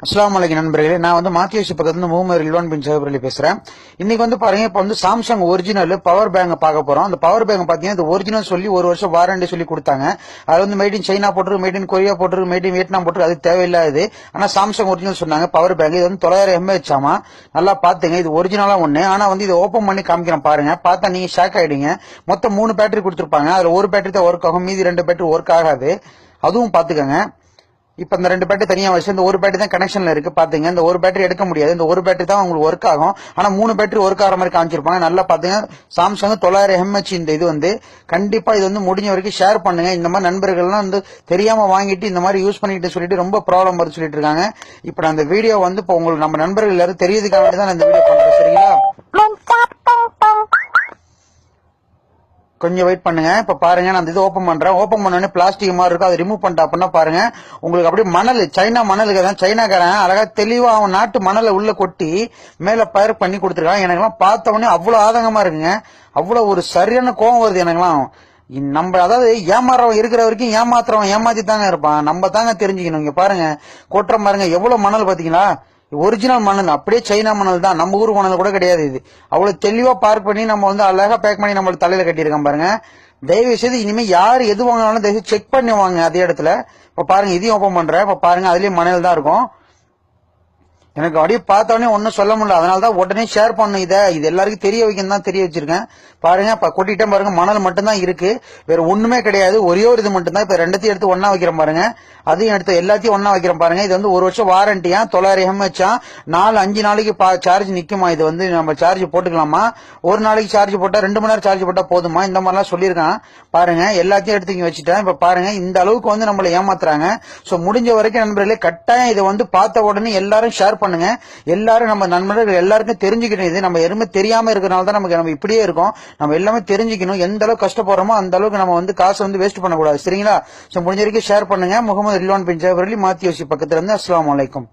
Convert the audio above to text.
அஸ்ஸலாமு அலைக்கும் நண்பர்களே, நான் வந்து மாத்தியோசி பக்கத்துல முகமது ரில்வான் பின் ஜஹபர் பேசுறேன். இன்னைக்கு வந்து பாருங்க, இப்ப வந்து சாம்சங் ஒரிஜினல் பவர் பேங்க் பார்க்க போறோம். அந்த பவர் பேங்க் பாத்தீங்கன்னா இந்த ஒரிஜினல் சொல்லி ஒரு வருஷம் வாரண்டி சொல்லி கொடுத்தாங்க. அது வந்து மேட் இன் சைனா போட்டுருக்கு, மேட் இன் கொரியா போட்டுருக்கு, மேட் இன் வியட்நாம் போட்டுருக்கு. அது தேவையில்லாது. ஆனா சாம்சங் ஒரிஜினல் சொன்னாங்க பவர் பேங்க். இது வந்து 900 mAh ஆமா. நல்லா பாத்துங்க, இது ஒரிஜினலா ஒண்ணு. ஆனா வந்து இதை ஓபன் பண்ணி காமிக்கிறேன் பாருங்க. பார்த்தா நீங்க ஷாக் ஆயிடுங்க. மொத்தம் 3 பேட்டரி கொடுத்திருப்பாங்க. அதுல ஒரு பேட்டரி தான் ஒர்க் ஆகும், மீதி 2 பேட்டரி ஒர்க் ஆகாது. அதுவும் பாத்துக்கங்க. இப்ப இந்த 2 பேட்டரி தனியா வச்சு இந்த ஒரு பேட்டரி தான் கனெக்ஷன்ல இருக்கு. பாத்துங்க, இந்த ஒரு பேட்டரி எடுக்க முடியாது. இந்த ஒரு பேட்டரி தான் உங்களுக்கு ஒர்க் ஆகும். ஆனா 3 பேட்டரி ஒர்க் ஆகிற மாதிரி காமிச்சிருப்பாங்க. நல்லா பாத்துங்க, சாம்சங் 900 mAh. இந்த இது வந்து கண்டிப்பா இது வந்து முடிஞ்ச வரைக்கும் ஷேர் பண்ணுங்க. இந்த மாதிரி நண்பர்கள்லாம் வந்து தெரியாம வாங்கிட்டு இந்த மாதிரி யூஸ் பண்ணிட்டு சொல்லிட்டு ரொம்ப ப்ராப்ளம் வருது சொல்லிட்டு இருக்காங்க. இப்ப நான் இந்த வீடியோ வந்து இப்போ உங்களுக்கு நம்ம நண்பர்கள் எல்லாரும் தெரியறதுக்காக தான் நான் இந்த வீடியோ பண்றேன். சரிங்களா, கொஞ்சம் வெயிட் பண்ணுங்க. இப்ப பாருங்க, நான் இது ஓபன் பண்றேன். ஓபன் பண்ணோடனே பிளாஸ்டிக் மாதிரி இருக்கும். அதை ரிமூவ் பண்ணிட்டா அப்படின்னா பாருங்க, உங்களுக்கு அப்படியே மணல், சைனா மணலுக்கு தான் சைனாக்காரன் அழகா தெளிவா அவன் நாட்டு மணலை உள்ள கொட்டி மேல பயிர் பண்ணி கொடுத்துருக்கான். எனக்கெல்லாம் பார்த்த உடனே அவ்வளவு ஆதங்கமா இருக்குங்க. அவ்வளவு ஒரு சரியான கோவம் வருது எனக்கெல்லாம். நம்ம அதாவது ஏமாறவன் இருக்கிற வரைக்கும் ஏமாத்துறவன் ஏமாத்தி தாங்க இருப்பான். நம்ம தாங்க தெரிஞ்சுக்கணும். இங்க பாருங்க, கொட்டுற பாருங்க எவ்வளவு மணல் பாத்தீங்களா. ஒரிஜினல் மணல், அப்படியே சைனா மணல் தான், நம்ம ஊர் மணல் கூட கிடையாது. இது அவ்வளவு தெளிவா பார்க் பண்ணி நம்ம வந்து அழகா பேக் பண்ணி நம்ம தலையில கட்டியிருக்கோம் பாருங்க. தயவு செய்து இனிமே யாரு எது வாங்கினாலும் தயவு செக் பண்ணி வாங்க அதே இடத்துல. இப்ப பாருங்க, இதையும் ஓபன் பண்றேன். இப்ப பாருங்க, அதுலயும் மணல் தான் இருக்கும். எனக்கு அப்படியே பார்த்தோன்னே ஒன்னும் சொல்ல முடியல. அதனாலதான் உடனே ஷேர் பண்ணு. இது எல்லாருக்கும் தெரிய வைக்கணும் தான் தெரிய வச்சிருக்கேன். பாருங்க, இப்ப கொட்டிட்டேன் பாருங்க, மணல் மட்டும் தான் இருக்கு, வேற ஒண்ணுமே கிடையாது. ஒரே ஒரு இது மட்டும் தான். இப்ப ரெண்டத்தையும் எடுத்து ஒன்னா வைக்கிறேன் பாருங்க. அதையும் எடுத்து எல்லாத்தையும் ஒன்னா வைக்கிறேன் பாருங்க. இது வந்து 1 வருஷம் வாரண்டியா, 900 mAh, 4-5 நாளைக்கு சார்ஜ் நிக்குமா. இது வந்து நம்ம சார்ஜ் போட்டுக்கலாமா, ஒரு நாளைக்கு சார்ஜ் போட்டா 2 மணி நேரம் சார்ஜ் போட்டா போதுமா, இந்த மாதிரிலாம் சொல்லியிருக்கான் பாருங்க. எல்லாத்தையும் எடுத்து இங்க வச்சுட்டேன். இப்ப பாருங்க, இந்த அளவுக்கு வந்து நம்மள ஏமாத்துறாங்க. சோ முடிஞ்ச வரைக்கும் நண்பர்களே, கட்டாயம் இதை வந்து பார்த்த உடனே எல்லாரும் ஷேர் பண்ணுங்க. எல்லாரும் நம்ம நண்பர்கள் எல்லாருக்கும் தெரிஞ்சுக்கணும். இது நம்ம எதுவுமே தெரியாம இருக்கிறனால தான் நம்ம இப்படியே இருக்கோம். நம்ம எல்லாமே தெரிஞ்சுக்கணும். எந்த அளவுக்கு கஷ்டப்படுறோமோ அந்த அளவுக்கு நம்ம வந்து காசை வந்து வேஸ்ட் பண்ணக்கூடாது. சரிங்களா, முடிஞ்ச வரைக்கும் ஷேர் பண்ணுங்க. முகமது ரில்வான் பின் ஜஹபர், மாத்தியோசி பக்கத்துல இருந்து. அஸ்ஸலாமு அலைக்கும்.